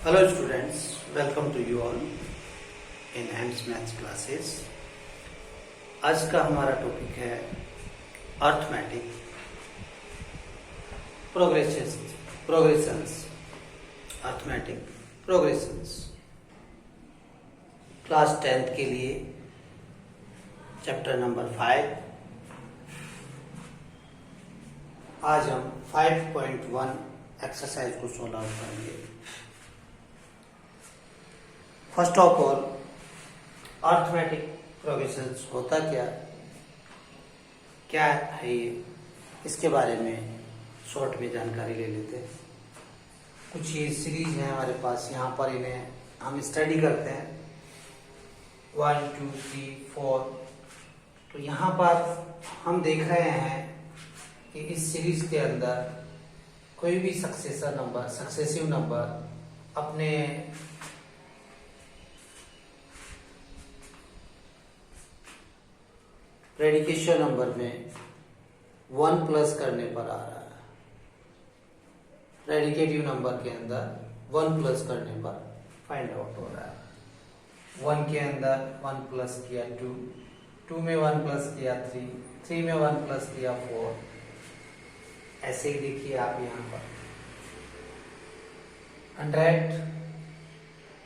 Hello students, welcome to you all in AIIMS maths classes. आज का हमारा topic है arithmetic progressions arithmetic progressions. Class 10th के लिए चैप्टर नंबर 5। आज हम 5.1 एक्सरसाइज को सॉल्व आउट करेंगे। First of all, arithmetic progressions होता क्या है ये, इसके बारे में शॉर्ट में जानकारी ले लेते हैं। कुछ ये सीरीज है हमारे पास, यहाँ पर इन्हें हम स्टडी करते हैं 1 2 3 4। तो यहाँ पर हम देख रहे हैं कि इस सीरीज के अंदर कोई भी सक्सेसिव नंबर अपने प्रेडिकेशन नंबर में 1 प्लस करने पर आ रहा है। प्रेडिकेटिव नंबर के अंदर 1 प्लस करने पर फाइंड आउट हो रहा है। 1 के अंदर 1 प्लस किया 2, 2 में 1 प्लस किया 3, 3 में 1 प्लस किया 4। ऐसे ही देखिए आप यहाँ पर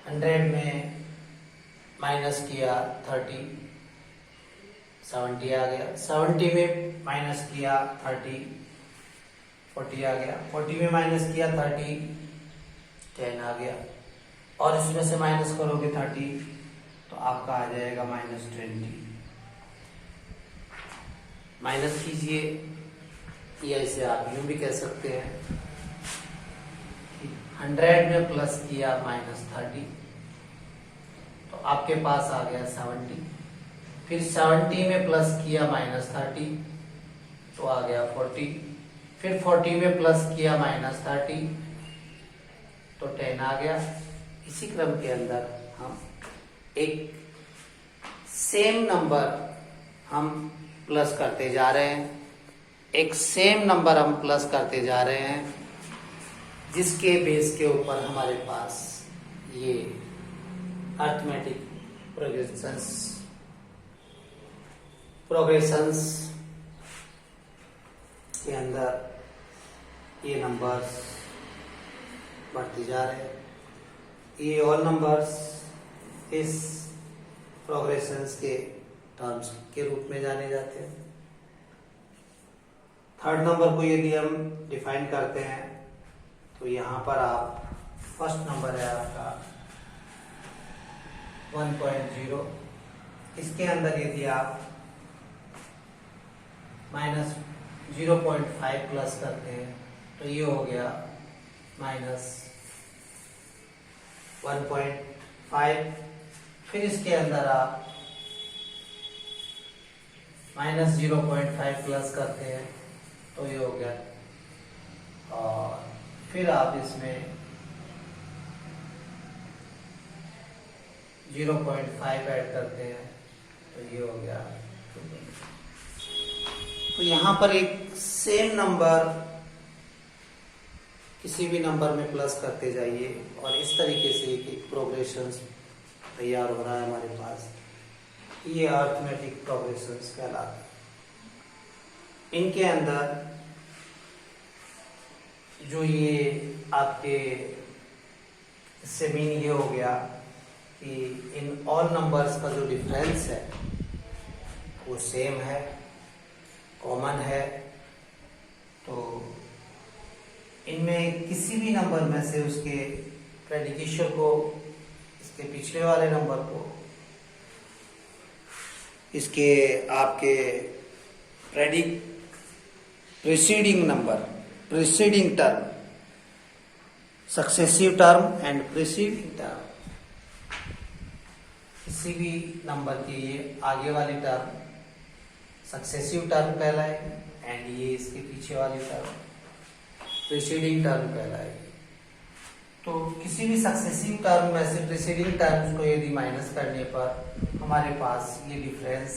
100 में माइनस किया 30, 70 आ गया। 70 में माइनस किया 30, 40 आ गया। 40 में माइनस किया 30, 10 आ गया। और इसमें से माइनस करोगे 30 तो आपका आ जाएगा -20। माइनस कीजिए, या इसे आप यूं भी कह सकते हैं 100 में प्लस किया -30 तो आपके पास आ गया 70। फिर 70 में प्लस किया -30 तो आ गया 40। फिर 40 में प्लस किया -30 तो 10 आ गया। इसी क्रम के अंदर हम एक सेम नंबर हम प्लस करते जा रहे हैं, जिसके बेस के ऊपर हमारे पास ये अर्थमेटिक प्रोग्रेशंस के अंदर ये नंबर्स बढ़ते जा रहे हैं। ये ऑल नंबर्स इस प्रोग्रेशंस के टर्म्स के रूप में जाने जाते हैं। थर्ड नंबर को यदि हम डिफाइन करते हैं तो यहाँ पर आप फर्स्ट नंबर है आपका 1.0। इसके अंदर यदि आप -0.5 प्लस करते हैं तो ये हो गया -1.5। फिर इसके अंदर आप -0.5 प्लस करते हैं तो ये हो गया, और फिर आप इसमें 0.5 ऐड करते हैं तो ये हो गया। तो यहाँ पर एक सेम नंबर किसी भी नंबर में प्लस करते जाइए और इस तरीके से एक प्रोग्रेशंस तैयार हो रहा है हमारे पास। ये अर्थमेटिक प्रोग्रेशंस कहलाते हैं। इनके अंदर जो ये आपके इससे मीन ये हो गया कि इन ऑल नंबर्स का जो डिफरेंस है वो सेम है, कॉमन है। तो इनमें किसी भी नंबर में से उसके प्रेडिकेशन को, इसके पिछले वाले नंबर को, इसके आपके preceding term, successive term and preceding term, किसी भी नंबर के ये आगे वाली टर्म सक्सेसिव टर्म कहलाएगी एंड ये इसके पीछे वाली टर्म प्रीसीडिंग टर्म कहलाएगी। तो किसी भी सक्सेसिव टर्म में से प्रीसीडिंग टर्म्स को यदि माइनस करने पर हमारे पास ये डिफरेंस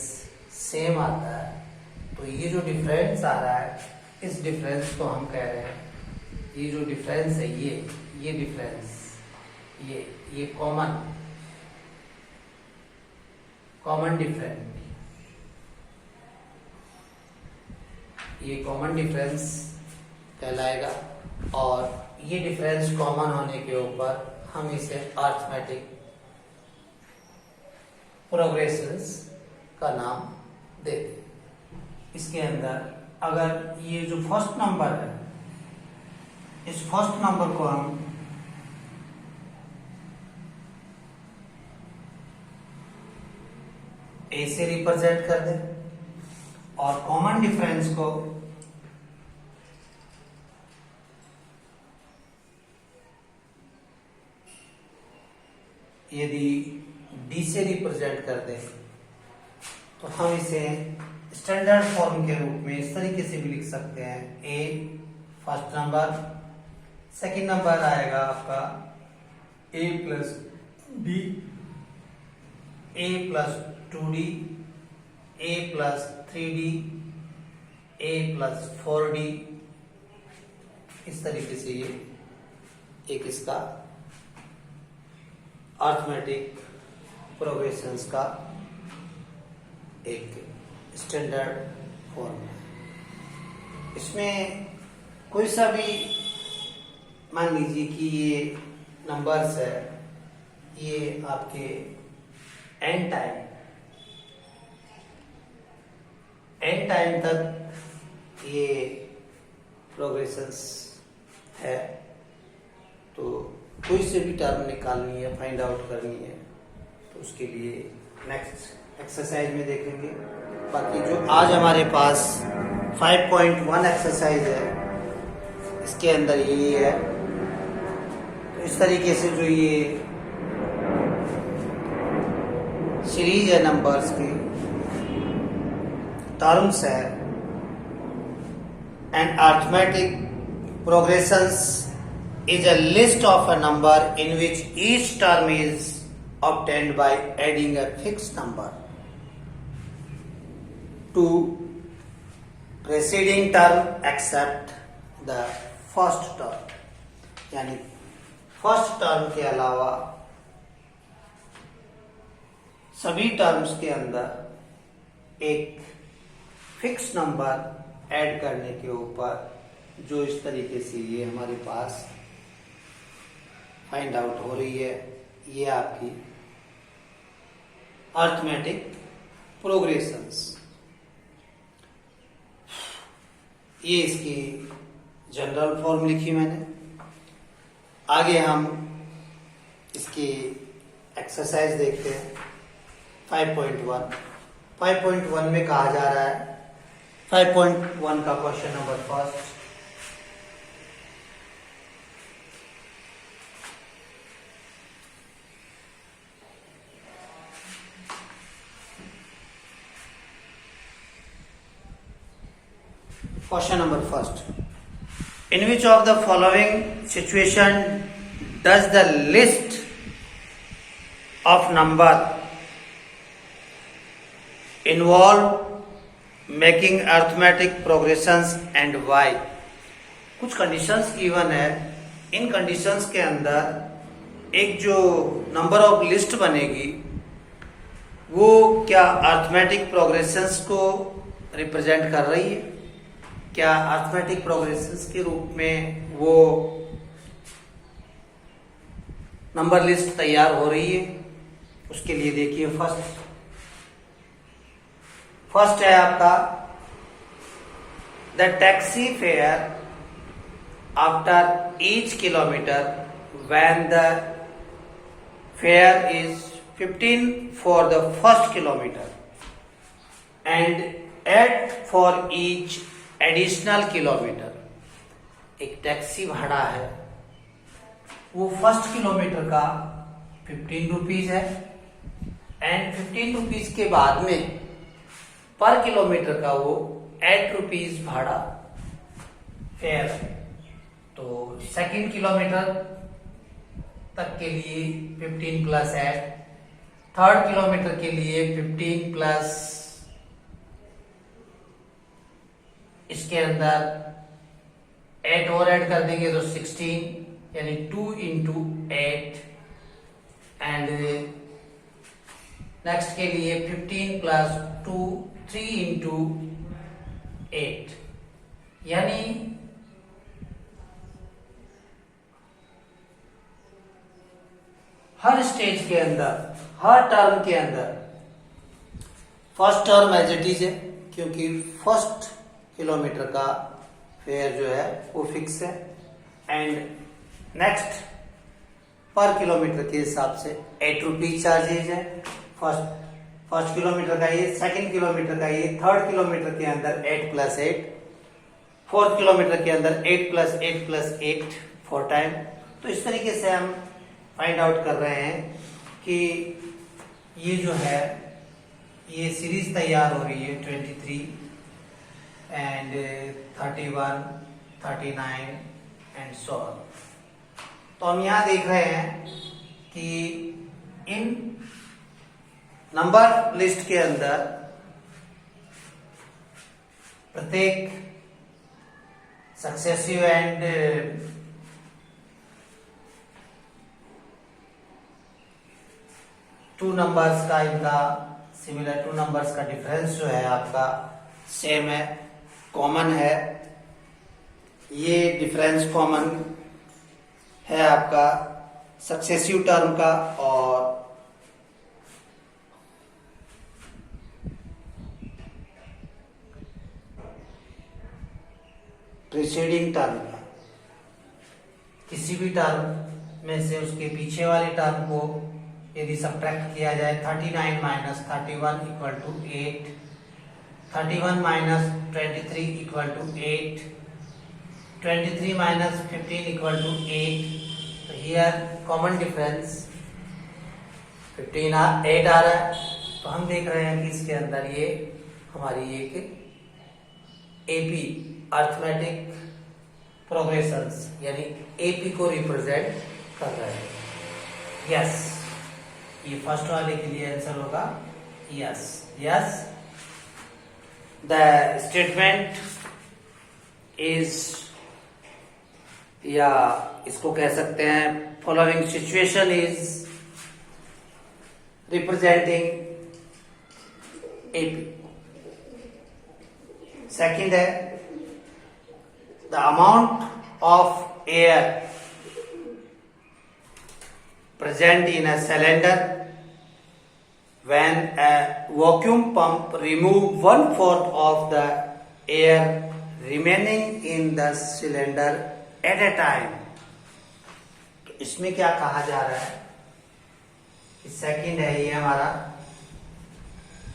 सेम आता है, तो ये जो डिफरेंस आ रहा है इस डिफरेंस को हम कह रहे हैं, ये जो डिफरेंस है ये डिफरेंस ये कॉमन डिफरेंस, ये कॉमन डिफरेंस कहलाएगा। और ये डिफरेंस कॉमन होने के ऊपर हम इसे अरिथमेटिक प्रोग्रेशंस का नाम देते हैं। इसके अंदर अगर ये जो फर्स्ट नंबर है, इस फर्स्ट नंबर को हम ए से रिप्रेजेंट कर दें और कॉमन डिफरेंस को यदि डी से रिप्रेजेंट कर दें तो हम इसे स्टैंडर्ड फॉर्म के रूप में इस तरीके से भी लिख सकते हैं। A first number, second number आएगा आपका a plus d, a plus 2d, a plus 3d, a plus 4d। इस तरीके से ये एक इसका अरिथमेटिक प्रोग्रेशंस का एक स्टैंडर्ड फॉर्म है। इसमें कोई सा भी मान लीजिए कि ये नंबर्स है, ये आपके एन टाइम तक ये प्रोग्रेशंस है। तो कोई से भी टर्म निकालनी है, फाइंड आउट करनी है, तो उसके लिए नेक्स्ट एक्सरसाइज में देखेंगे। बाकी जो आज हमारे पास 5.1 एक्सरसाइज है, इसके अंदर यही है। तो इस तरीके से जो ये सीरीज है नंबर्स की, टर्म्स है, and arithmetic progressions is a list of a number in which each term is obtained by adding a fixed number to preceding term except the first term। यानी फर्स्ट टर्म के अलावा सभी terms के अंदर एक fix number add करने के ऊपर जो इस तरीके से ये हमारे पास फाइंड आउट हो रही है, ये आपकी अरिथमेटिक प्रोग्रेशंस। ये इसकी जनरल फॉर्म लिखी मैंने। आगे हम इसकी एक्सरसाइज देखते हैं। 5.1 में कहा जा रहा है, 5.1 का question number first, Question number first. In which of the following situation does the list of number involve making arithmetic progressions and why? कुछ कंडीशंस गिवन है। इन कंडीशंस के अंदर एक जो नंबर ऑफ लिस्ट बनेगी वो क्या अरिथमेटिक प्रोग्रेशंस को रिप्रेजेंट कर रही है, क्या अरिथमेटिक प्रोग्रेशंस के रूप में वो नंबर लिस्ट तैयार हो रही है। उसके लिए देखिए फर्स्ट है आपका the taxi fare after each kilometre when the fair is 15 for the first kilometre and 8 for each additional kilometre. एक टैक्सी भाड़ा है, वो फर्स्ट किलोमीटर का 15 रुपीज है एंड 15 रुपीज के बाद में पर किलोमीटर का वो 8 रुपीज भाड़ा फेयर है। तो सेकंड किलोमीटर तक के लिए 15 प्लस 8, थर्ड किलोमीटर के लिए 15 प्लस इसके अंदर 8 और ऐड कर देंगे तो 16, यानी 2 इंटू 8 एंड नेक्स्ट के लिए 15 प्लस 2 3 इंटू 8, यानी हर स्टेज के अंदर, हर टर्म के अंदर first term as it is है, क्योंकि फर्स्ट किलोमीटर का फेयर जो है वो फिक्स है, एंड नेक्स्ट पर किलोमीटर के हिसाब से 8 रुपीज चार्जेज है। फर्स्ट किलोमीटर का ये, सेकंड किलोमीटर का ये, थर्ड किलोमीटर के अंदर 8 प्लस 8, फोर्थ किलोमीटर के अंदर 8 प्लस 8 प्लस 8 4 टाइम। तो इस तरीके से हम फाइंड आउट कर रहे हैं कि ये जो है ये सीरीज तैयार हो रही है 23 एंड 31 39 एंड सो ऑन। तो हम यहां देख रहे हैं कि इन नंबर लिस्ट के अंदर प्रत्येक सक्सेसिव एंड टू नंबर्स का, इनका सिमिलर टू नंबर्स का डिफरेंस जो है आपका सेम है, कॉमन है। ये डिफरेंस कॉमन है आपका सक्सेसिव टर्म का और प्रीसीडिंग टर्म का। किसी भी टर्म में से उसके पीछे वाले टर्म को यदि सब्ट्रैक्ट किया जाए, 39 minus 31 equal to 8, 31 minus 23 equal to 8, 23 minus 15 equal to 8। तो हियर कॉमन डिफरेंस 8 आ रहा है। तो हम देख रहे हैं कि इसके अंदर ये हमारी एक एपी अर्थमेटिक प्रोग्रेशंस यानी एपी को रिप्रेजेंट कर रहे हैं। यस, ये फर्स्ट वाले के लिए आंसर होगा yes. Yes, the statement is, या इसको कह सकते हैं following situation is representing AP. Second है the amount of air present in a cylinder when a vacuum pump remove 1/4 of the air remaining in the cylinder at a time। तो इसमें क्या कहा जा रहा है कि सेकंड है ये हमारा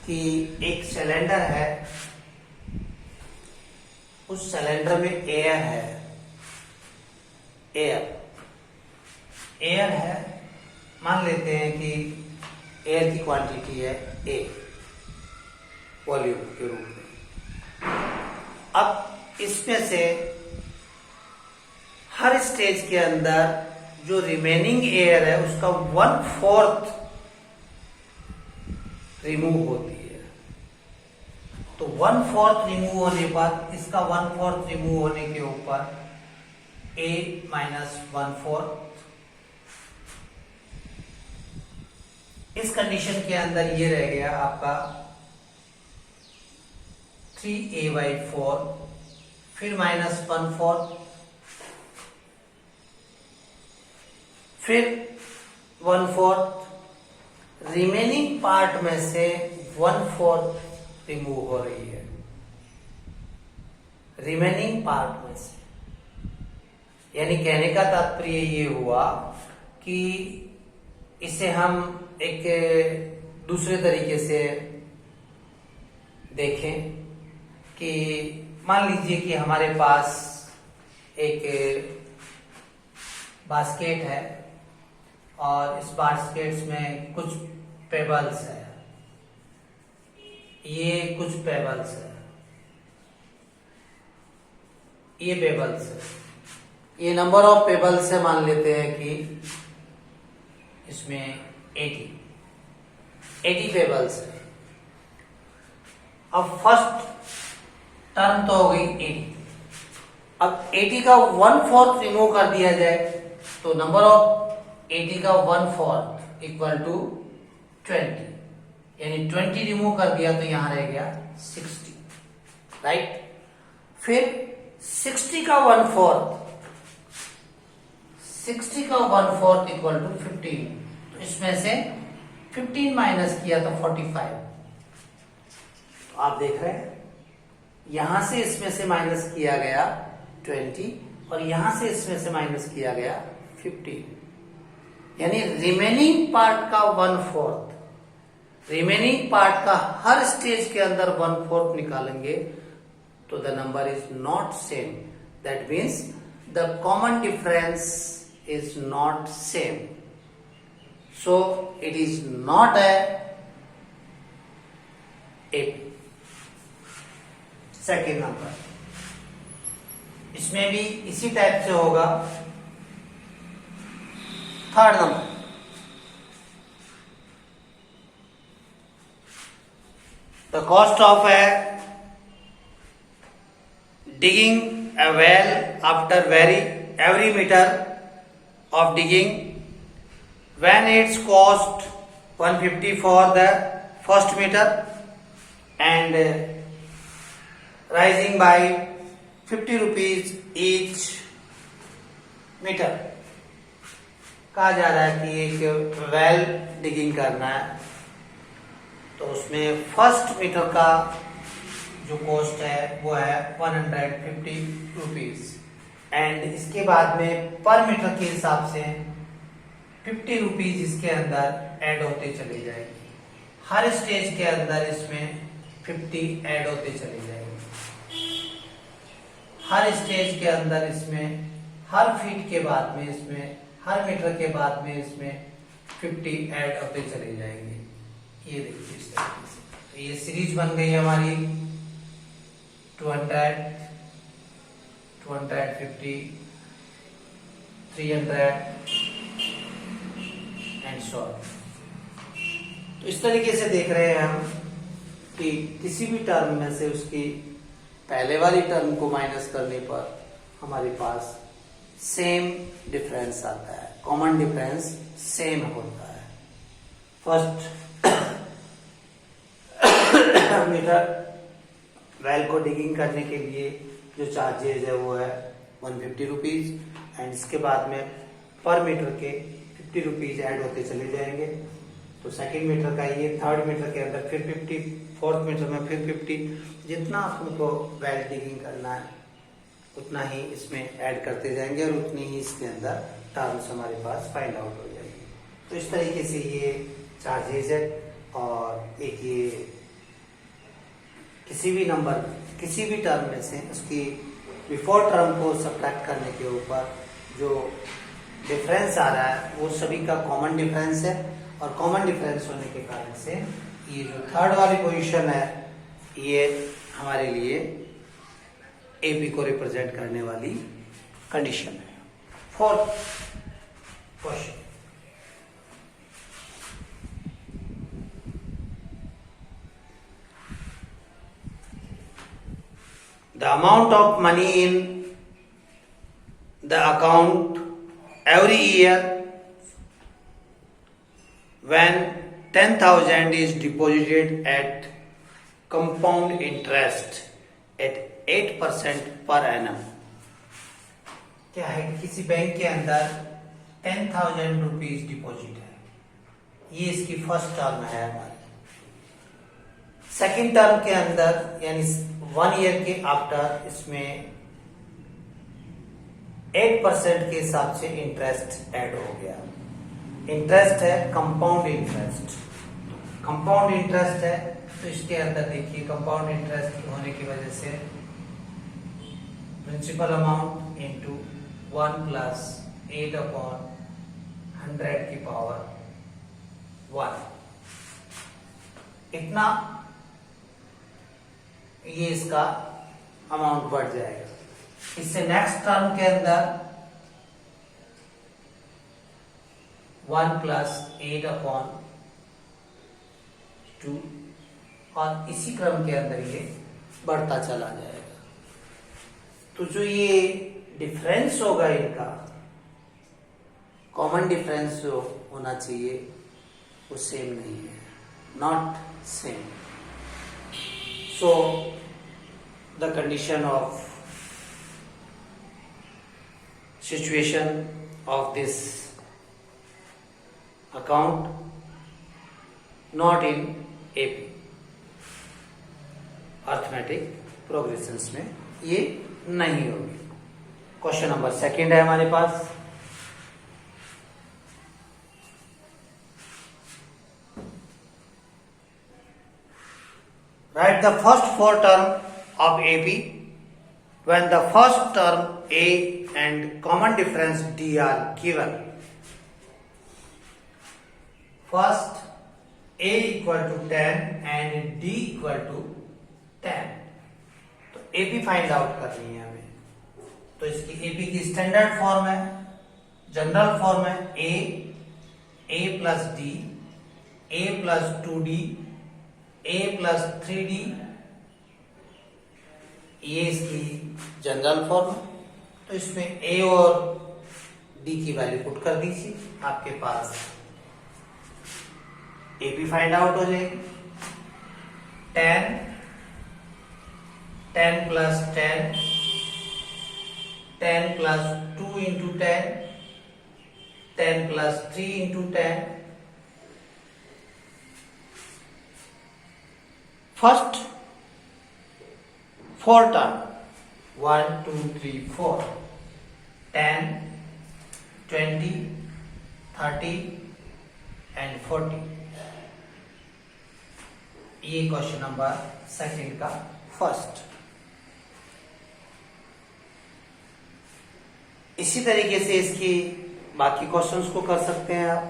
कि एक सिलेंडर है, उस सिलेंडर में एयर है, एयर है, मान लेते हैं कि एयर की क्वांटिटी है ए वॉल्यूम के रूप में। अब इसमें से हर स्टेज के अंदर जो रिमेनिंग एयर है उसका 1/4 रिमूव होती है। तो 1/4 रिमूव होने पर, इसका 1/4 रिमूव होने के ऊपर a माइनस 1/4, इस कंडीशन के अंदर ये रह गया आपका 3a/4, फिर माइनस 1/4, फिर 1/4, रिमेनिंग पार्ट में से 1/4 रिमूव हो रही है, रिमेनिंग पार्ट में से। यानी कहने का तात्पर्य ये हुआ कि इसे हम एक दूसरे तरीके से देखें कि मान लीजिए कि हमारे पास एक बास्केट है और इस बास्केट में कुछ पेबल्स है, ये कुछ पेबल्स है, ये पेबल्स है, ये नंबर ऑफ पेबल्स है, मान लेते हैं कि इसमें 80 पेबल्स है। अब फर्स्ट टर्म तो हो गई 80। अब 80 का 1/4 रिमूव कर दिया जाए तो नंबर ऑफ 80 का 1/4 इक्वल टू 20, यानी 20 रिमूव कर दिया तो यहां रह गया 60, राइट। फिर 60 का 1/4, 60 का 1/4 इक्वल टू 15, तो इसमें से 15 माइनस किया तो 45। तो आप देख रहे हैं यहां से इसमें से माइनस किया गया 20 और यहां से इसमें से माइनस किया गया 15, यानी रिमेनिंग पार्ट का 1/4, रिमेनिंग पार्ट का हर स्टेज के अंदर 1/4 निकालेंगे तो the number is not same, that means the common difference is not same, so it is not a second number. इसमें भी इसी टाइप से होगा। Third number, the cost of digging a well after every meter of digging, when its cost 150 for the first meter and rising by 50 rupees each meter। कहा जा रहा है कि एक वेल डिगिंग करना है तो उसमें फर्स्ट मीटर का जो कॉस्ट है वो है 150 रुपीज एंड इसके बाद में पर मीटर के हिसाब से 50 रुपीज इसके अंदर ऐड होते चले जाएंगे। हर स्टेज के अंदर इसमें 50 ऐड होते चले जाएंगे। हर स्टेज के अंदर इसमें हर फीट के बाद में इसमें हर मीटर के बाद में इसमें 50 ऐड होते चले जाएंगे। ये देखिए इस तरीके से, तो ये सीरीज बन गई हमारी 200, 250, 300 एंड सो ऑन। तो इस तरीके से देख रहे हैं हम कि किसी भी टर्म में से उसकी पहले वाली टर्म को माइनस करने पर हमारे पास सेम डिफरेंस आता है, कॉमन डिफरेंस सेम होता है। फर्स्ट मीटर वेल को डिगिंग करने के लिए जो चार्जेज है वो है 150 रुपीज एंड इसके बाद में पर मीटर के 50 रुपीज ऐड होते चले जाएंगे। तो सेकंड मीटर का ये, थर्ड मीटर के अंदर फिर 50, फोर्थ मीटर में फिर 50, जितना आपको वेल डिगिंग करना है उतना ही इसमें ऐड करते जाएंगे और उतनी ही इसके अंदर टर्म्स हमारे पास फाइंड आउट हो जाएंगे। तो इस तरीके से ये चार्जेज है और एक ये किसी भी नंबर किसी भी टर्म में से उसकी बिफोर टर्म को सब्ट्रैक्ट करने के ऊपर जो डिफरेंस आ रहा है वो सभी का कॉमन डिफरेंस है और कॉमन डिफरेंस होने के कारण से ये जो थर्ड वाली पोजीशन है ये हमारे लिए एपी को रिप्रेजेंट करने वाली कंडीशन है। Fourth question, the amount of money in the account every year when 10,000 is deposited at compound interest at 8% per annum। क्या है, किसी बैंक के अंदर 10,000 रुपीज डिपॉजिट है, ये इसकी फर्स्ट टर्म है हमारी। सेकेंड टर्म के अंदर यानी 1 ईयर के आफ्टर इसमें 8% के हिसाब से इंटरेस्ट ऐड हो गया। इंटरेस्ट है कंपाउंड इंटरेस्ट, कंपाउंड इंटरेस्ट है तो इसके अंदर देखिए कंपाउंड इंटरेस्ट होने की वजह से प्रिंसिपल अमाउंट इंटू 1 प्लस 8/100 की पावर 1, इतना ये इसका अमाउंट बढ़ जाएगा। इससे नेक्स्ट टर्म के अंदर 1 प्लस 8/2 और इसी क्रम के अंदर ये बढ़ता चला जाएगा। तो जो ये डिफरेंस होगा इनका कॉमन डिफरेंस जो होना चाहिए वो सेम नहीं है, not same. So the condition of situation of this account not in AP arithmetic progressions में ये नहीं होगी. क्वेश्चन नंबर सेकंड है हमारे पास. Write the first four term of AP when the first term A and common difference D are given. First A equal to 10 and D equal to 10. तो AP find out करनी है हमें. तो इसकी AP की standard form है, general form है A plus D, A plus 2D, A plus 3D. ये इसकी जनरल फॉर्म. तो इसमें A और D की वैल्यू पुट कर दीजिए. आपके पास AP फाइंड आउट हो जाएगी. 10 plus 10, 10 plus 2 into 10, 10 plus 3 into 10. First four term 1 2 3 4, 10, 20, 30 and 40. ये क्वेश्चन नंबर सेकंड का फर्स्ट. इसी तरीके से इसकी बाकी क्वेश्चंस को कर सकते हैं आप.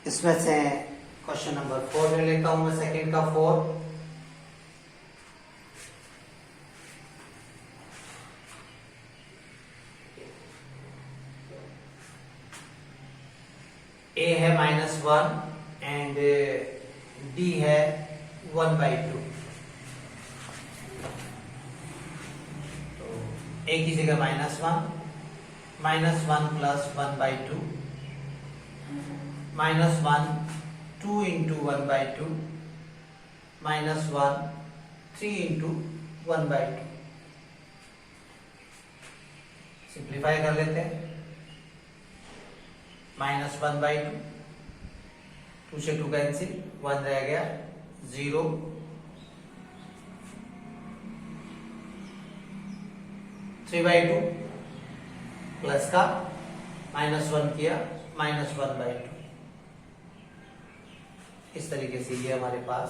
इसमें से क्वेश्चन नंबर 4 ले लेता हूं मैं, सेकंड का 4. A है -1 एंड D है 1/2. तो A की जगह -1 प्लस 1/2, -1 2 इंटू 1/2, -1 3 इंटू 1/2. सिंप्लीफाई कर लेते हैं. -1/2, 2 से 2 कैंसिल, 1 रह गया, 0, 3/2 प्लस का -1 किया, -1/2. इस तरीके से ये हमारे पास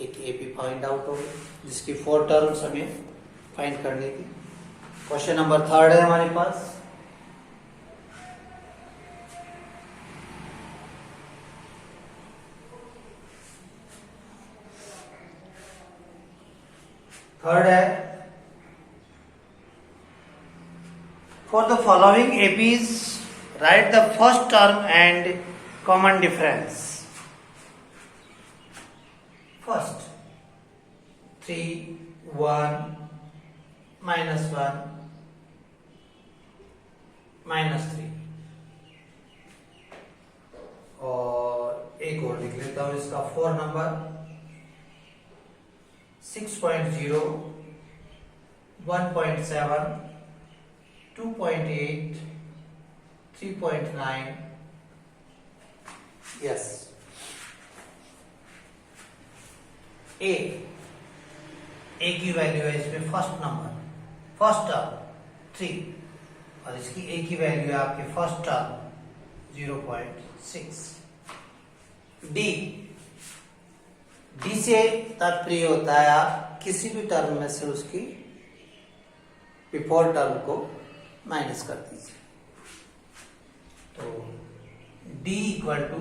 एक एपी फाइंड आउट हो गई, जिसकी 4 टर्म्स हमें फाइंड करने की. क्वेश्चन नंबर 3 है हमारे पास. थर्ड है, for the following APs write the first term and common difference. First 3 1 -1 -3. और एक और लिख लेता हूं इसका 4 नंबर. 6.0 1.7 2.8 3.9. yes. A की वैल्यू है इसमें फर्स्ट नंबर, फर्स्ट टर्म 3, और इसकी A की वैल्यू है आपके फर्स्ट टर्म 0.6. D से तात्पर्य होता है आप किसी भी टर्म में से उसकी बिफोर टर्म को माइनस कर दीजिए. तो D equal to,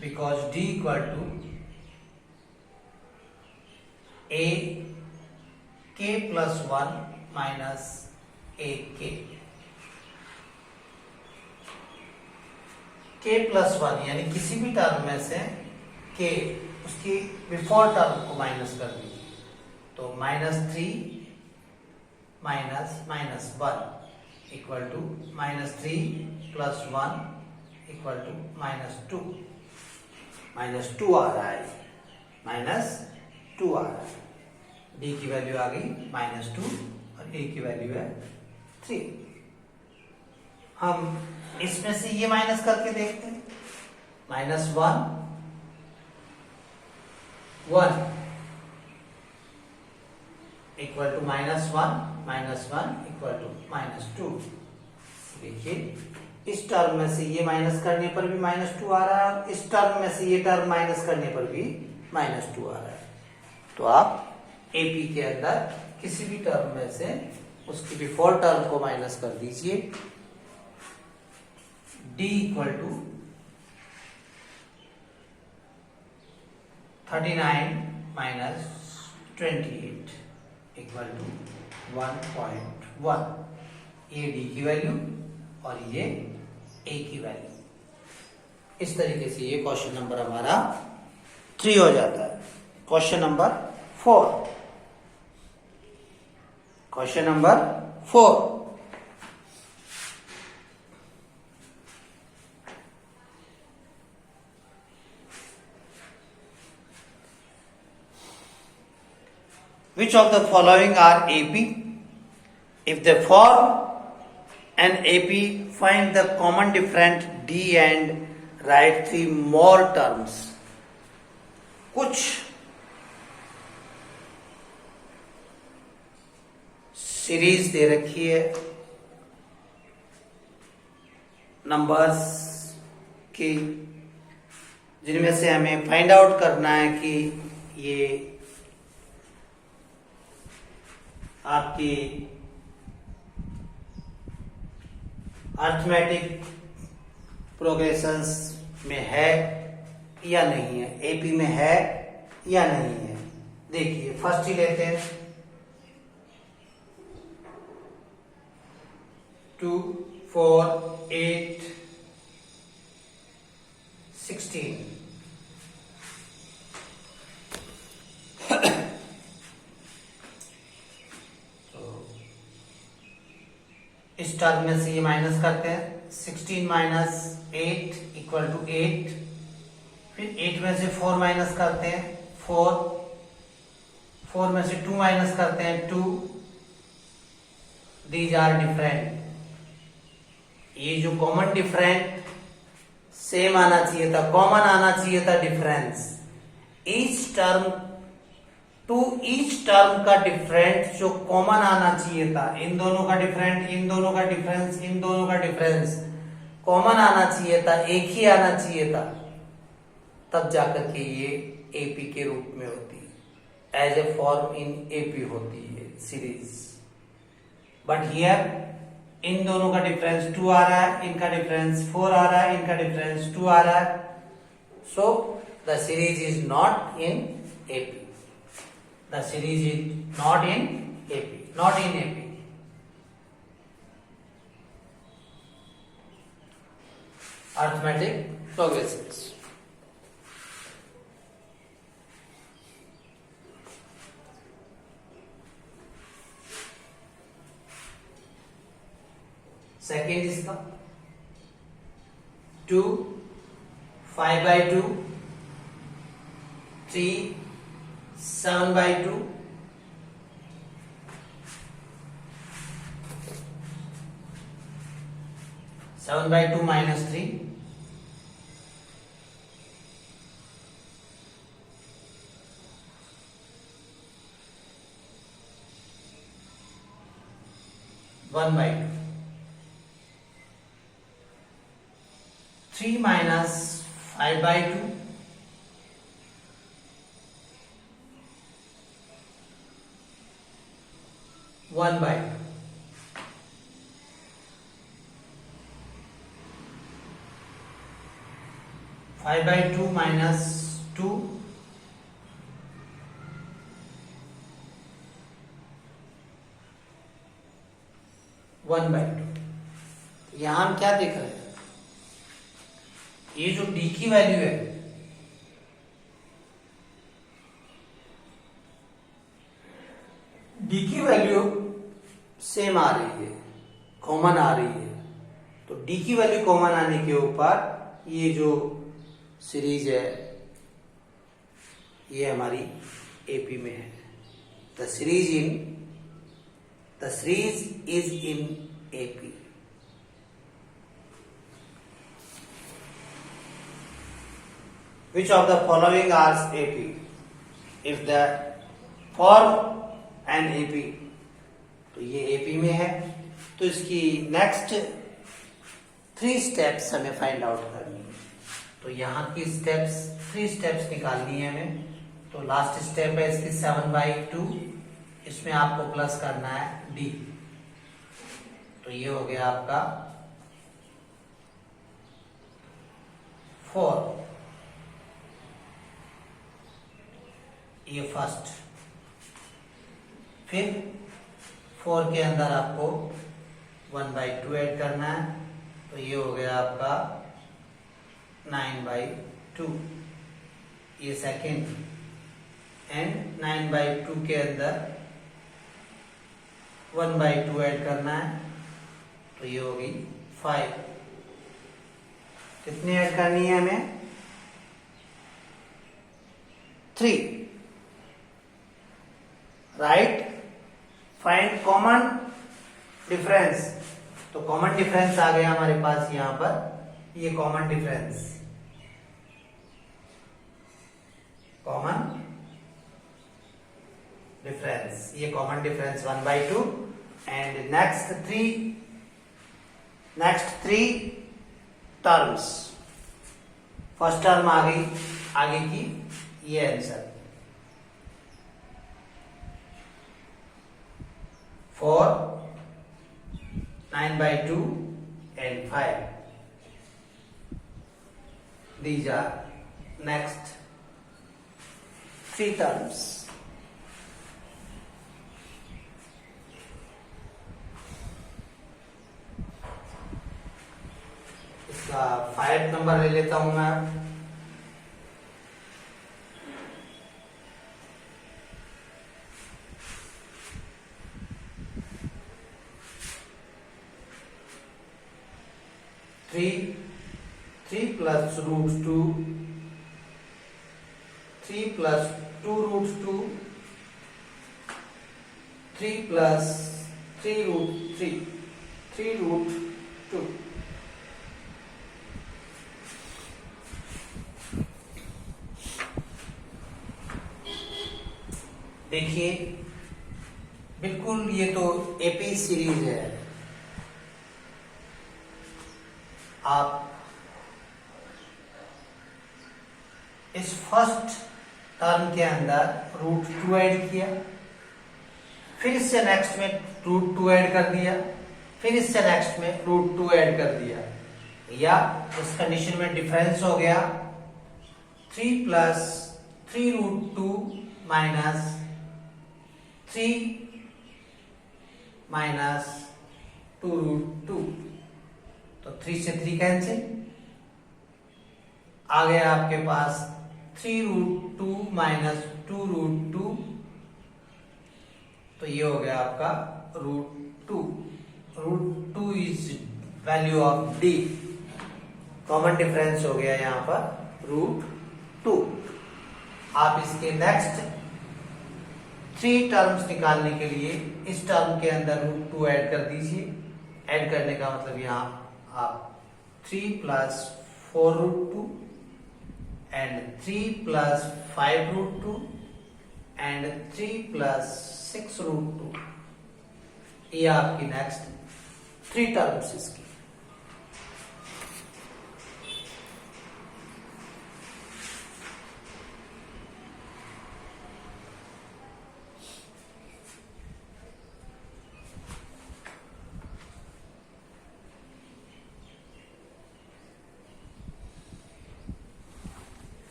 because D equal to A K plus 1 minus AK. K plus 1 यानी किसी भी टर्म में से K उसकी बिफोर टर्म को माइनस कर दीजिए. तो -3 -1 equal to -3 plus 1 equal to -2, -2 आ रहा है, -2 आ रहा है। डी की वैल्यू आ गई -2 और ए की वैल्यू है 3। हम इसमें से ये माइनस करके देखते हैं। -1 इक्वल टू -1 इक्वल टू -2। देखिए, इस टर्म में से ये माइनस करने पर भी -2 आ रहा है, इस टर्म में से ये टर्म माइनस करने पर भी -2 आ रहा है। तो आप एपी के अंदर किसी भी टर्म में से उसकी बिफोर टर्म को माइनस कर दीजिए। D equal to 39 minus 28 equal to 1.1। ये डी की वैल्यू और ये ए की वैल्यू। इस तरीके से ये क्वेश्चन नंबर हमारा 3 हो जाता है। Question number 4, question number 4, which of the following are AP? If they form an AP, find the common difference D and write 3 more terms. कुछ सीरीज दे रखी है नंबर्स की, जिनमें से हमें फाइंड आउट करना है कि ये आपकी अर्थमेटिक प्रोग्रेशंस में है या नहीं है, एपी में है या नहीं है। देखिए, फर्स्ट ही लेते हैं 2, 4, 8, 16। इस टर्म में से ये माइनस करते हैं। 16 माइनस 8 इक्वल टू 8। फिर 8 में से 4 माइनस करते हैं, 4 में से 2 माइनस करते हैं, 2। These are different. ये जो कॉमन डिफरेंट सेम आना चाहिए था, कॉमन आना चाहिए था difference. Each term to each term का डिफरेंट जो कॉमन आना चाहिए था, इन दोनों का डिफरेंट, इन दोनों का डिफरेंस, इन दोनों का डिफरेंस कॉमन आना चाहिए था, एक ही आना चाहिए था, तब जाकर के ये एपी के रूप में होती है, as a form in AP होती है सीरीज। बट हियर इन दोनों का डिफरेंस 2 आ रहा है, इनका डिफरेंस 4 आ रहा है, इनका डिफरेंस 2 आ रहा है। So the series is not in AP. The series is not in AP, not in AP. Arithmetic progressions. Second is the 2, 5/2, 3, 7/2, 7/2 minus 3, 1/2, 3 minus 5/2, 1/2, 5/2 minus 2, 1/2। यहां हम क्या देख रहे हैं, ये जो डी की वैल्यू है, डी की वैल्यू सेम आ रही है, कॉमन आ रही है। तो डी की वैल्यू कॉमन आने के ऊपर ये जो सीरीज है ये हमारी एपी में है। The series is in AP. Which of the following are AP? If the form an AP, तो ये AP में है, तो इसकी नेक्स्ट 3 स्टेप्स हमें फाइंड आउट करनी है। तो यहाँ की 3 स्टेप्स निकालनी है हमें। तो लास्ट स्टेप है इसकी 7/2, इसमें आपको प्लस करना है D। तो ये हो गया आपका 4, ये फर्स्ट। फिर 4 के अंदर आपको 1/2 ऐड करना है, तो ये हो गया आपका 9/2, ये सेकेंड। एंड 9/2 के अंदर 1/2 ऐड करना है, तो ये होगी 5। कितनी ऐड करनी है हमें? 3। Right, find common difference. तो कॉमन डिफरेंस आ गया हमारे पास यहां पर, ये कॉमन डिफरेंस, ये common difference 1/2। And next three terms, first term आ गई आगे की, ये answer 4, 9/2 and 5. These are next 3 terms. इसका 5th नंबर ले लेता हूं मैं। Three plus root 2, 3 plus 2 root 2, 3 plus 3 root 3, 3 root 2। देखिए बिल्कुल ये तो एपी सीरीज है। आप इस फर्स्ट टर्म के अंदर रूट 2 ऐड किया, फिर इससे नेक्स्ट में रूट 2 ऐड कर दिया, फिर इससे नेक्स्ट में रूट 2 ऐड कर दिया, या इस कंडीशन में डिफरेंस हो गया 3 plus 3 root 2 minus 3 minus 2 root 2। तो 3 से 3 कैंसिल, आ गया आपके पास 3 root 2 minus 2 root 2, तो ये हो गया आपका root 2। Root 2 is value of D, common difference हो गया यहाँ पर रूट 2। आप इसके नेक्स्ट 3 टर्म्स निकालने के लिए इस टर्म के अंदर रूट 2 ऐड कर दीजिए। ऐड करने का मतलब यहाँ आप 3 plus 4 root 2 and 3 plus 5 root 2 and 3 plus 6 root 2, ये आपकी नेक्स्ट 3 टर्म्स इसकी।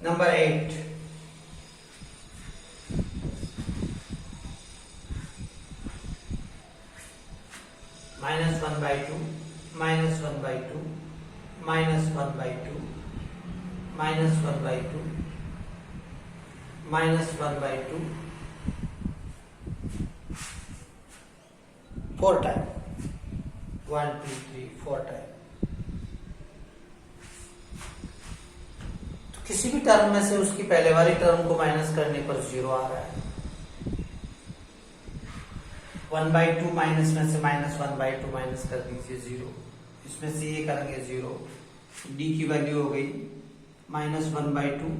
Number 8, minus 1/2, minus 1/2, minus 1/2, minus 1/2, minus 1/2, 4 time, 1 2 3 4 time. तो किसी भी टर्म में से उसकी पहले वाली टर्म को माइनस करने पर 0 आ रहा है। 1/2 माइनस में से -1/2 माइनस कर दीजिए 0, इसमें से ये करेंगे 0, डी की वैल्यू हो गई -1/2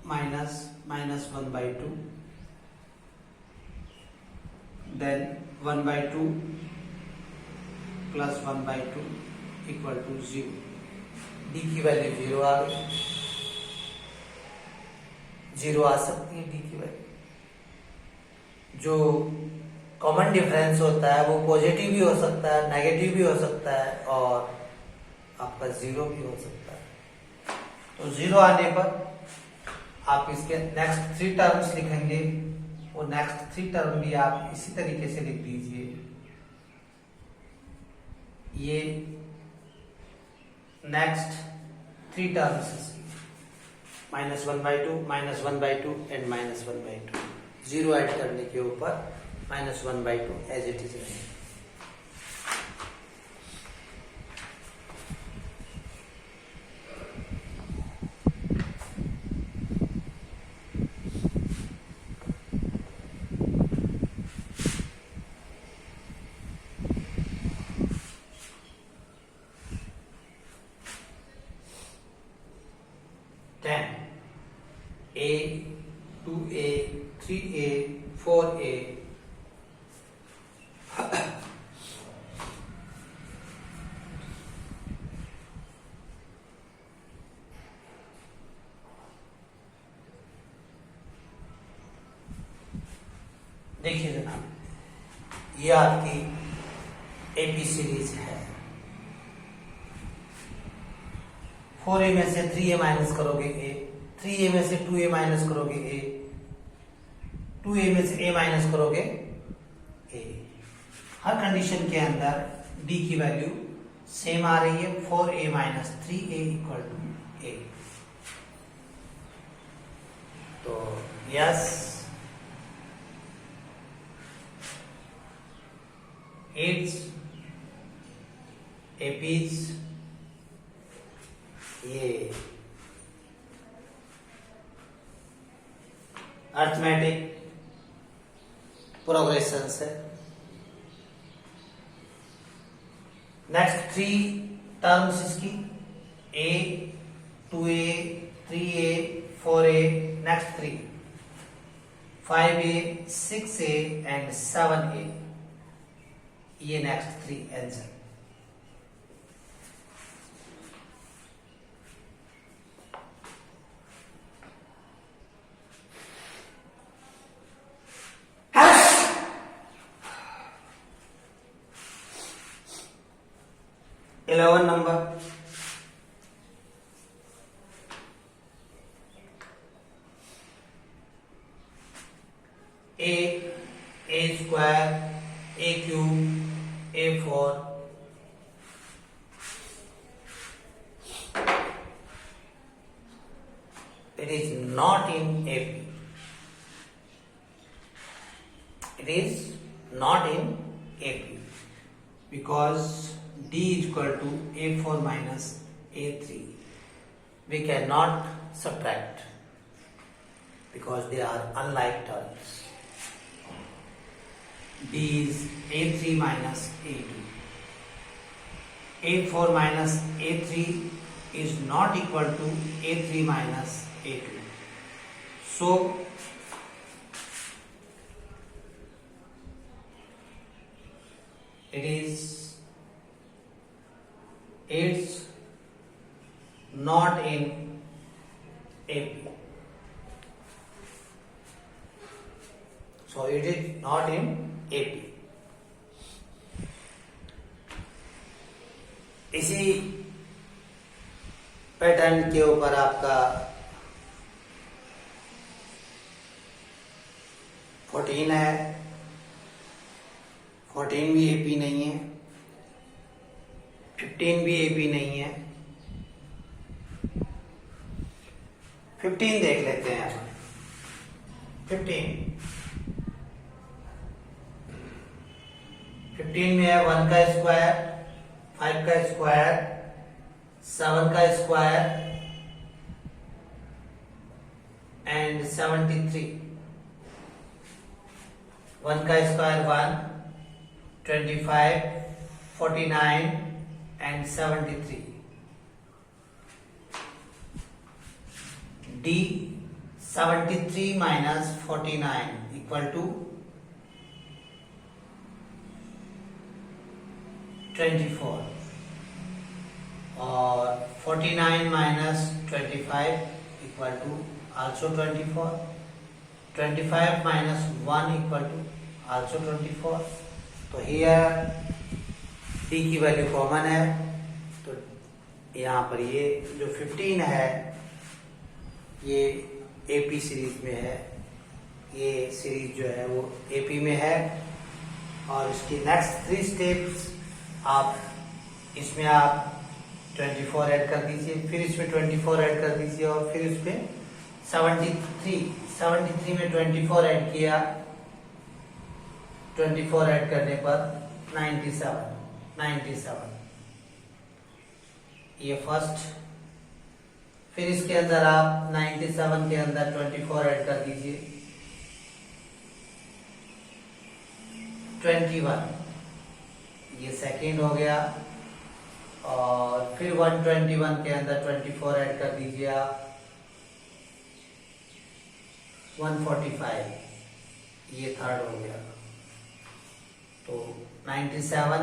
minus -1/2, then 1/2 plus 1/2 equal to 0, D की वैल्यू 0 आ गई। 0 आ सकती है डी की वैल्यू। जो कॉमन डिफरेंस होता है वो पॉजिटिव भी हो सकता है, नेगेटिव भी हो सकता है, और आपका 0 भी हो सकता है। तो 0 आने पर आप इसके नेक्स्ट 3 टर्म्स लिखेंगे, वो नेक्स्ट 3 टर्म भी आप इसी तरीके से लिख दीजिए। ये नेक्स्ट 3 टर्म्स -1/2 -1/2 एंड -1/2, 0 ऐड करने के ऊपर -1/2 एज इट इज रहेगा। A, 2A, 3A, 4A, देखिए जनाब, ये आपकी एपी सीरीज है। 4A में से 3A माइनस करोगे A, 3A में से 2A माइनस करोगे A, 2A में से A माइनस करोगे A। हर कंडीशन के अंदर D की वैल्यू सेम आ रही है, 4A minus 3A equal to A। तो यस, इट्स एपीज ये अर्थमेटिक प्रोग्रेशन है। नेक्स्ट 3 टर्म्स इसकी A, 2A, 3A, 4A, next 3 5A, 6A and 7A, ये next 3 answer. Eleven number A square, A cube, A4, it is not in AP. It is not in AP because D is equal to A4 minus A3. We cannot subtract because they are unlike terms. D is A3 minus A2. A4 minus A3 is not equal to A3 minus A2. So, it's not in AP. So, it is not in AP. इसी pattern के ऊपर आपका 14 है। 14 भी AP नहीं है, 15 भी AP नहीं है। 15 देख लेते हैं अपन। 15 15 में है 1 का स्क्वायर, 5 का स्क्वायर, 7 का स्क्वायर एंड 73। 1 का square 1, 25, 49 and 73। D 73 minus 49 equal to 24 और 49 minus 25 equal to also 24. 25 minus 1 equal to also 24. तो here D की वैल्यू कॉमन है, तो यहाँ पर ये जो 15 है ये AP सीरीज में है, ये सीरीज जो है वो AP में है। और इसकी नेक्स्ट 3 स्टेप्स आप इसमें आप 24 ऐड कर दीजिए, फिर इसमें 24 ऐड कर दीजिए और फिर इसमें 73 में 24 ऐड किया, 24 ऐड करने पर 97 ये फर्स्ट। फिर इसके अंदर आप 97 के अंदर 24 ऐड कर दीजिए, 21 ये सेकेंड हो गया। और फिर 121 के अंदर 24 ऐड कर दीजिए आप, 145 ये थर्ड हो गया। तो 97,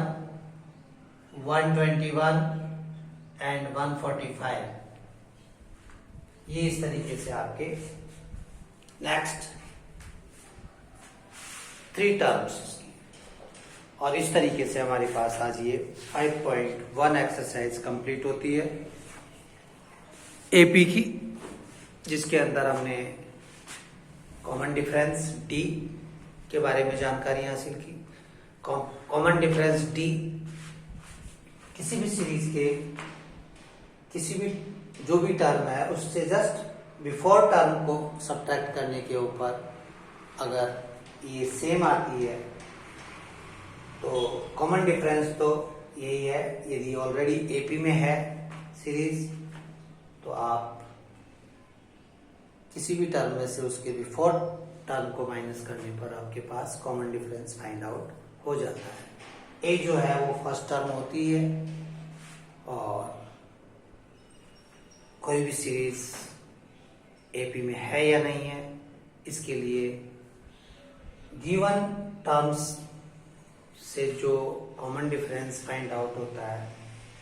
121 एंड 145 ये इस तरीके से आपके नेक्स्ट 3 टर्म्स। और इस तरीके से हमारे पास आज ये 5.1 एक्सरसाइज कंप्लीट होती है एपी की, जिसके अंदर हमने कॉमन डिफरेंस डी के बारे में जानकारी हासिल की। कॉमन डिफरेंस डी किसी भी सीरीज के किसी भी जो भी टर्म है उससे जस्ट बिफोर टर्म को सब्ट्रैक्ट करने के ऊपर अगर ये सेम आती है तो कॉमन डिफरेंस तो यही है। यदि ऑलरेडी एपी में है सीरीज तो आप किसी भी टर्म में से उसके बिफोर टर्म को माइनस करने पर आपके पास कॉमन डिफरेंस फाइंड आउट हो जाता है। ए जो है वो फर्स्ट टर्म होती है और कोई भी सीरीज एपी में है या नहीं है इसके लिए गिवन टर्म्स से जो कॉमन डिफरेंस फाइंड आउट होता है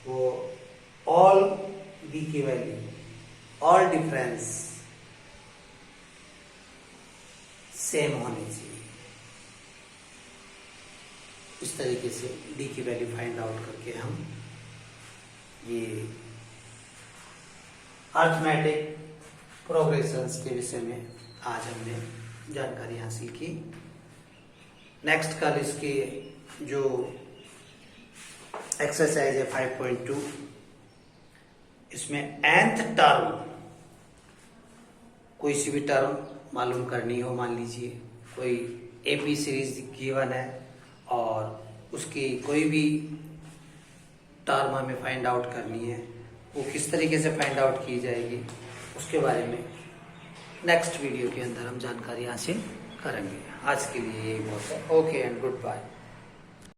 वो ऑल डी की वैल्यू, ऑल डिफरेंस सेम होनी चाहिए। इस तरीके से डी की वैल्यू फाइंड आउट करके हम ये अरिथमेटिक प्रोग्रेशंस के विषय में आज हमने जानकारी हासिल की। नेक्स्ट कल इसके जो एक्सरसाइज है 5.2 इसमें nth टर्म कोई सी भी टर्म मालूम करनी हो, मान लीजिए कोई एपी सीरीज गिवन है और उसकी कोई भी टर्म हमें फाइंड आउट करनी है, वो किस तरीके से फाइंड आउट की जाएगी उसके बारे में नेक्स्ट वीडियो के अंदर हम जानकारी हासिल करेंगे। आज के लिए यही बहुत है। Okay and good bye.